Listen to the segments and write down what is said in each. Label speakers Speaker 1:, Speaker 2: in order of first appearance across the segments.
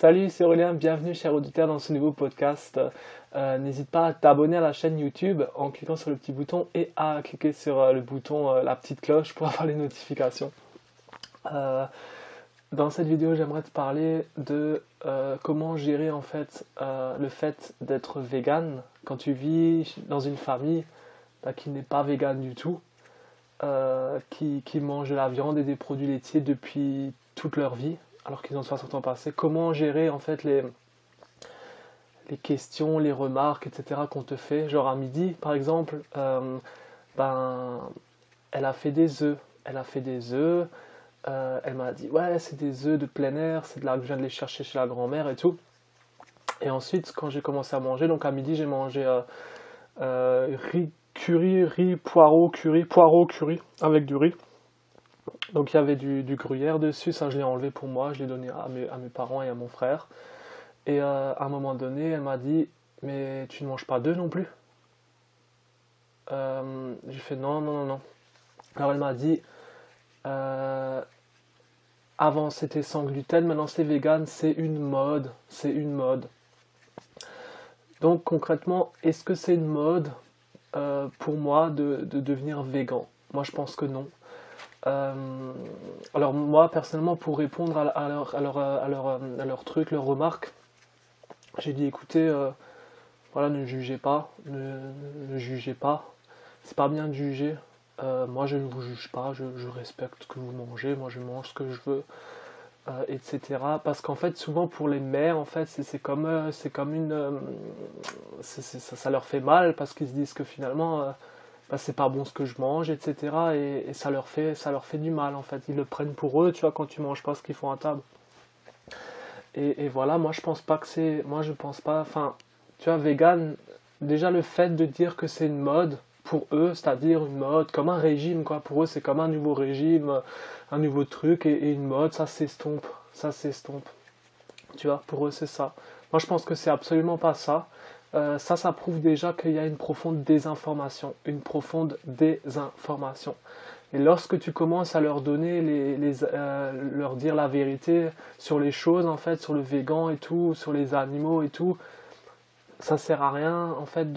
Speaker 1: Salut, c'est Aurélien, bienvenue cher auditeur dans ce nouveau podcast. N'hésite pas à t'abonner à la chaîne YouTube en cliquant sur le petit bouton et à cliquer sur le bouton, la petite cloche pour avoir les notifications. Euh, Dans cette vidéo, j'aimerais te parler de comment gérer en fait le fait d'être vegan quand tu vis dans une famille qui n'est pas vegan du tout, qui mange de la viande et des produits laitiers depuis toute leur vie, alors qu'ils ont 60 ans passé. Comment gérer en fait les questions, les remarques, etc. qu'on te fait, genre à midi par exemple, ben, elle a fait des œufs, elle a fait des œufs. Elle m'a dit ouais c'est des œufs de plein air, c'est de là que je viens de les chercher chez la grand-mère et tout. Et ensuite quand j'ai commencé à manger, donc à midi j'ai mangé riz curry, riz poireau curry avec du riz. Donc il y avait du gruyère dessus, ça je l'ai enlevé pour moi, je l'ai donné à mes parents et à mon frère. Et à un moment donné elle m'a dit mais tu ne manges pas d'œufs non plus? J'ai fait non non non non. Alors elle m'a dit euh, avant c'était sans gluten, maintenant c'est vegan, c'est une mode, c'est une mode. Donc concrètement, est-ce que c'est une mode pour moi de devenir végan? Moi je pense que non. Euh, alors moi personnellement pour répondre à leur truc, leurs remarques, j'ai dit écoutez, voilà, ne jugez pas, ne jugez pas, c'est pas bien de juger. Moi je ne vous juge pas, je respecte ce que vous mangez, moi je mange ce que je veux. Etc. Parce qu'en fait, souvent pour les mères, en fait, c'est comme une, ça leur fait mal parce qu'ils se disent que finalement, bah, c'est pas bon ce que je mange, etc. Et ça leur fait du mal en fait. Ils le prennent pour eux, tu vois, quand tu manges pas ce qu'ils font à table. Et voilà, moi je pense pas que c'est, moi je pense pas, enfin, tu vois, vegan, déjà le fait de dire que c'est une mode pour eux, c'est-à-dire une mode, comme un régime, quoi. Pour eux, c'est comme un nouveau régime, un nouveau truc, et une mode, ça s'estompe, ça s'estompe. Tu vois, pour eux, c'est ça. Moi, je pense que c'est absolument pas ça. Ça prouve déjà qu'il y a une profonde désinformation, une profonde désinformation. Et lorsque tu commences à leur donner leur dire la vérité sur les choses, en fait, sur le végan et tout, sur les animaux et tout, ça sert à rien, en fait,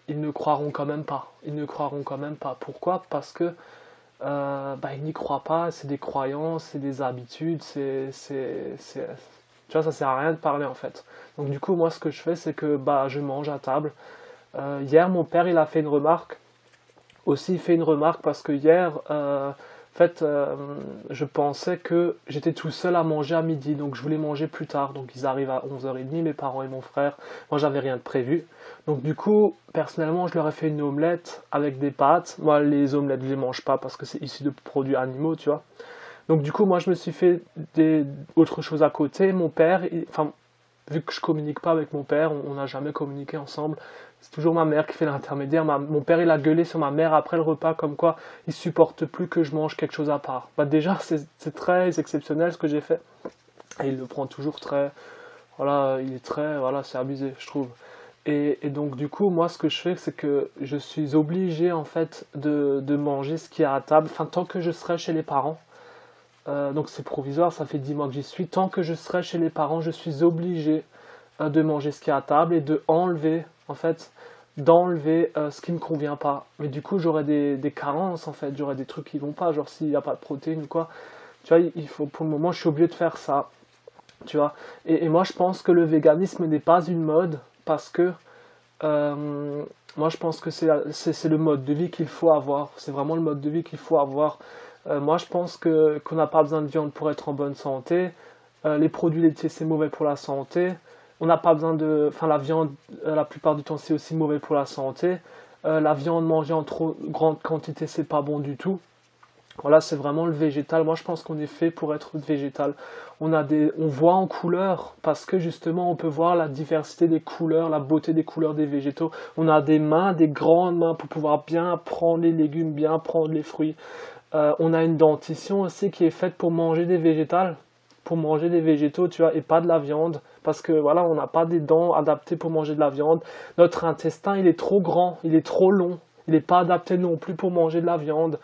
Speaker 1: ils ne croiront quand même pas. Ils ne croiront quand même pas. Pourquoi? Parce que bah, ils n'y croient pas, c'est des croyances, c'est des habitudes, tu vois, ça sert à rien de parler en fait. Donc du coup, moi, ce que je fais, c'est que bah, je mange à table. Hier, mon père, il a fait une remarque. Aussi, il fait une remarque parce que hier, en fait, je pensais que j'étais tout seul à manger à midi, donc je voulais manger plus tard. Donc ils arrivent à 11h30, mes parents et mon frère. Moi, j'avais rien de prévu. Donc du coup, personnellement, je leur ai fait une omelette avec des pâtes. Moi, les omelettes, je les mange pas parce que c'est issu de produits animaux, tu vois. Donc du coup, moi, je me suis fait autre chose à côté. Mon père, enfin, vu que je communique pas avec mon père, on n'a jamais communiqué ensemble. C'est toujours ma mère qui fait l'intermédiaire. Mon père, il a gueulé sur ma mère après le repas, comme quoi il supporte plus que je mange quelque chose à part. Bah déjà, c'est très exceptionnel ce que j'ai fait. Et il le prend toujours très, voilà, il est très, voilà, c'est abusé, je trouve. Et donc du coup, moi, ce que je fais, c'est que je suis obligé en fait de manger ce qu'il y a à table. Enfin, tant que je serai chez les parents. Donc c'est provisoire, ça fait 10 mois que j'y suis. Tant que je serai chez les parents, je suis obligé de manger ce qu'il y a à table et de enlever, en fait, d'enlever ce qui me convient pas. Mais du coup, j'aurai des carences, en fait, j'aurai des trucs qui vont pas, genre s'il n'y a pas de protéines ou quoi. Tu vois, il faut, pour le moment, je suis obligé de faire ça, tu vois. Et moi, je pense que le véganisme n'est pas une mode parce que euh, moi, je pense que c'est le mode de vie qu'il faut avoir. C'est vraiment le mode de vie qu'il faut avoir. Moi, je pense que qu'on n'a pas besoin de viande pour être en bonne santé. Les produits laitiers, c'est mauvais pour la santé. On n'a pas besoin de... Enfin, la viande, la plupart du temps, c'est aussi mauvais pour la santé. La viande mangée en trop grande quantité, c'est pas bon du tout. Voilà, c'est vraiment le végétal. Moi, je pense qu'on est fait pour être végétal. On voit en couleur parce que justement, on peut voir la diversité des couleurs, la beauté des couleurs des végétaux. On a des mains, des grandes mains pour pouvoir bien prendre les légumes, bien prendre les fruits. On a une dentition aussi qui est faite pour manger des végétales, pour manger des végétaux, tu vois, et pas de la viande. Parce que voilà, on n'a pas des dents adaptées pour manger de la viande. Notre intestin, il est trop grand, il est trop long. Il n'est pas adapté non plus pour manger de la viande.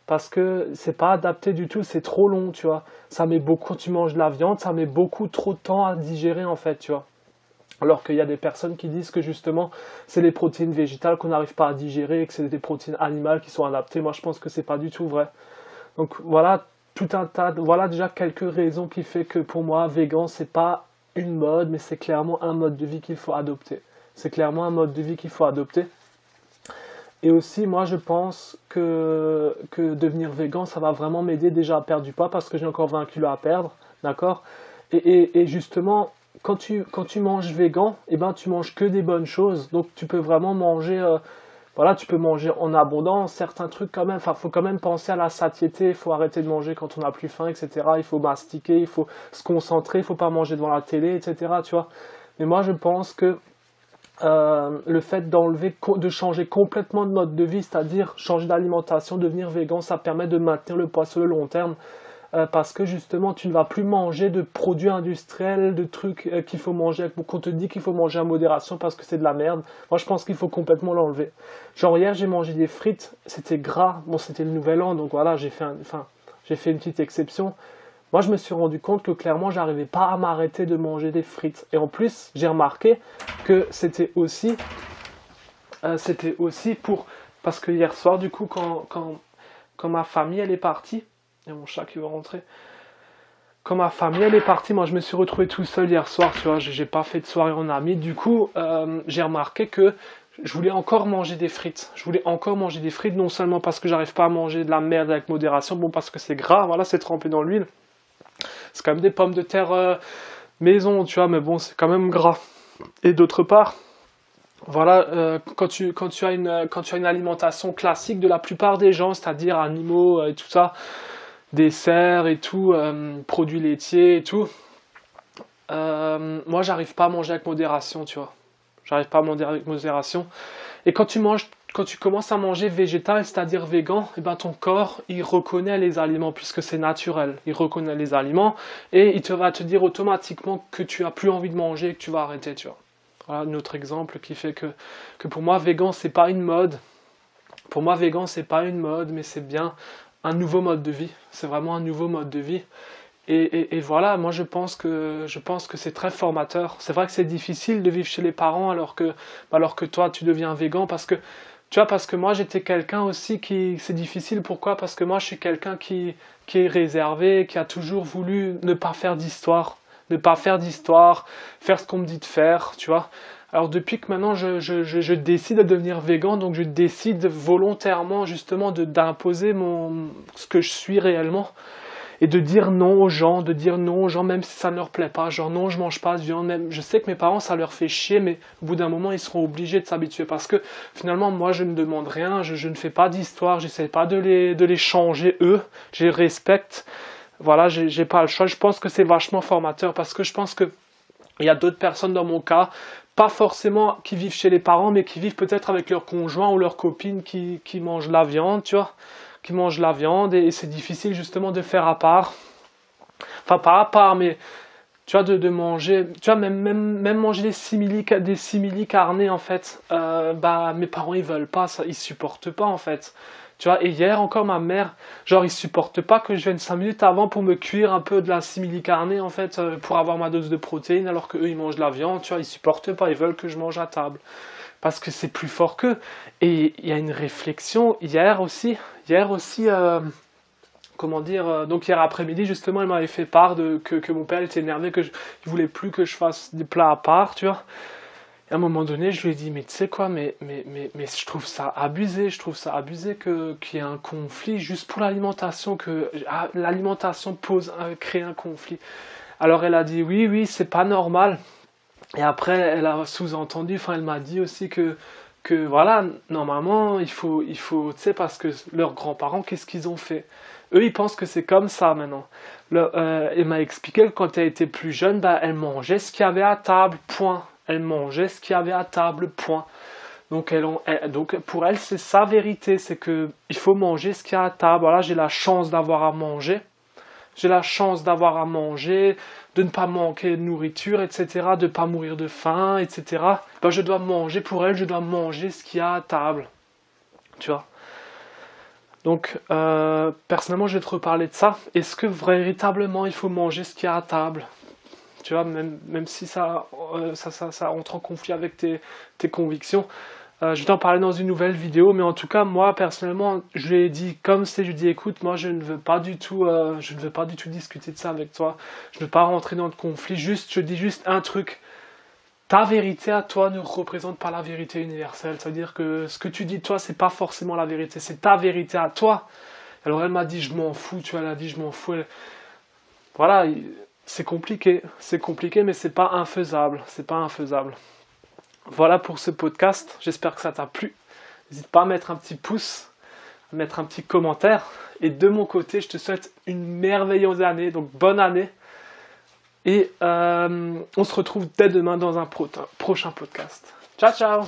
Speaker 1: parce que c'est pas adapté du tout, c'est trop long, tu vois. Ça met beaucoup, quand tu manges de la viande, ça met beaucoup trop de temps à digérer en fait, tu vois. Alors qu'il y a des personnes qui disent que justement c'est les protéines végétales qu'on n'arrive pas à digérer et que c'est des protéines animales qui sont adaptées. Moi je pense que c'est pas du tout vrai. Donc voilà tout un tas, voilà déjà quelques raisons qui fait que pour moi vegan c'est pas une mode mais c'est clairement un mode de vie qu'il faut adopter. C'est clairement un mode de vie qu'il faut adopter. Et aussi moi je pense que devenir vegan ça va vraiment m'aider déjà à perdre du poids parce que j'ai encore 20 kilos à perdre, d'accord? Et justement quand tu manges vegan, eh ben, tu manges que des bonnes choses. Donc tu peux vraiment manger, voilà, tu peux manger en abondance, certains trucs quand même. Enfin, faut quand même penser à la satiété. Il faut arrêter de manger quand on n'a plus faim, etc. Il faut mastiquer, il faut se concentrer, il faut pas manger devant la télé, etc. Tu vois. Mais moi, je pense que le fait de changer complètement de mode de vie, c'est-à-dire changer d'alimentation, devenir végan, ça permet de maintenir le poids sur le long terme. Parce que justement tu ne vas plus manger de produits industriels, de trucs qu'il faut manger, qu'on te dit qu'il faut manger en modération parce que c'est de la merde. Moi je pense qu'il faut complètement l'enlever. Genre hier j'ai mangé des frites, c'était gras, bon c'était le nouvel an donc voilà j'ai fait une petite exception. Moi je me suis rendu compte que clairement j'arrivais pas à m'arrêter de manger des frites. Et en plus j'ai remarqué que c'était aussi pour... Parce que hier soir du coup quand ma famille elle est partie, il y a mon chat qui veut rentrer. Quand ma famille elle est partie, moi je me suis retrouvé tout seul hier soir, tu vois, j'ai pas fait de soirée en ami. Du coup, j'ai remarqué que je voulais encore manger des frites. Je voulais encore manger des frites, non seulement parce que j'arrive pas à manger de la merde avec modération, bon parce que c'est gras, voilà, c'est trempé dans l'huile. C'est quand même des pommes de terre maison, tu vois, mais bon, c'est quand même gras. Et d'autre part, voilà, quand tu as une alimentation classique de la plupart des gens, c'est-à-dire animaux et tout ça, desserts et tout, produits laitiers et tout. Moi, j'arrive pas à manger avec modération, tu vois. J'arrive pas à manger avec modération. Et quand tu commences à manger végétal, c'est-à-dire végan, et ben ton corps, il reconnaît les aliments puisque c'est naturel. Il reconnaît les aliments et va te dire automatiquement que tu as plus envie de manger et que tu vas arrêter, tu vois. Voilà un autre exemple qui fait que pour moi, végan, c'est pas une mode. Pour moi, végan, c'est pas une mode, mais c'est bien un nouveau mode de vie. C'est vraiment un nouveau mode de vie. Et voilà, moi je pense que c'est très formateur. C'est vrai que c'est difficile de vivre chez les parents alors que toi tu deviens végan parce que tu vois parce que moi j'étais quelqu'un aussi qui c'est difficile. Pourquoi? Parce que moi je suis quelqu'un qui est réservé, qui a toujours voulu ne pas faire d'histoire, faire ce qu'on me dit de faire, tu vois. Alors depuis que maintenant je décide de devenir végan, donc je décide volontairement justement d'imposer ce que je suis réellement et de dire non aux gens, même si ça ne leur plaît pas, genre non je mange pas de viande, même je sais que mes parents ça leur fait chier, mais au bout d'un moment ils seront obligés de s'habituer parce que finalement moi je ne demande rien, je ne fais pas d'histoire, j'essaie pas de les changer eux, je les respecte, voilà, j'ai pas le choix. Je pense que c'est vachement formateur parce que je pense que il y a d'autres personnes dans mon cas, pas forcément qui vivent chez les parents, mais qui vivent peut-être avec leur conjoint ou leur copine qui mangent la viande, tu vois, qui mangent la viande et c'est difficile justement de faire à part. Enfin, pas à part, mais tu vois, de manger, tu vois, même manger des simili carnés en fait, bah mes parents ils veulent pas, ça, ils supportent pas en fait. Tu vois, et hier encore ma mère, genre ils supportent pas que je vienne 5 minutes avant pour me cuire un peu de la simili carnée en fait, pour avoir ma dose de protéines alors que eux ils mangent de la viande, tu vois, ils supportent pas, ils veulent que je mange à table. Parce que c'est plus fort qu'eux. Et il y a une réflexion hier aussi, comment dire, donc hier après-midi justement elle m'avait fait part que mon père était énervé, qu'il voulait plus que je fasse des plats à part, tu vois. Et à un moment donné je lui ai dit mais tu sais quoi, mais je trouve ça abusé, qu'il y ait un conflit juste pour l'alimentation, que l'alimentation crée un conflit. Alors elle a dit oui c'est pas normal. Et après elle a sous-entendu, enfin elle m'a dit aussi que voilà, normalement il faut tu sais, parce que leurs grands-parents qu'est-ce qu'ils ont fait? Eux ils pensent que c'est comme ça maintenant. Elle m'a expliqué que quand elle était plus jeune, bah, elle mangeait ce qu'il y avait à table, point. Elle mangeait ce qu'il y avait à table, point. Donc, donc pour elle c'est sa vérité, c'est que il faut manger ce qu'il y a à table. Voilà, j'ai la chance d'avoir à manger. J'ai la chance d'avoir à manger, de ne pas manquer de nourriture, etc., de ne pas mourir de faim, etc. Ben, je dois manger, pour elle, je dois manger ce qu'il y a à table. Tu vois? Donc, personnellement, je vais te reparler de ça. Est-ce que véritablement il faut manger ce qu'il y a à table? Tu vois, même si ça entre en conflit avec tes convictions. Je vais t'en parler dans une nouvelle vidéo, mais en tout cas, moi, personnellement, je lui ai dit, comme c'est, je lui ai dit, écoute, moi, je ne veux pas du tout discuter de ça avec toi. Je ne veux pas rentrer dans le conflit. Je dis juste un truc. Ta vérité à toi ne représente pas la vérité universelle. C'est-à-dire que ce que tu dis de toi, c'est pas forcément la vérité. C'est ta vérité à toi. Alors, elle m'a dit, je m'en fous. Tu vois, elle a dit, je m'en fous. Voilà, c'est compliqué, mais c'est pas infaisable, Voilà pour ce podcast, j'espère que ça t'a plu. N'hésite pas à mettre un petit pouce, à mettre un petit commentaire. Et de mon côté, je te souhaite une merveilleuse année, donc bonne année. Et on se retrouve dès demain dans un prochain podcast. Ciao, ciao!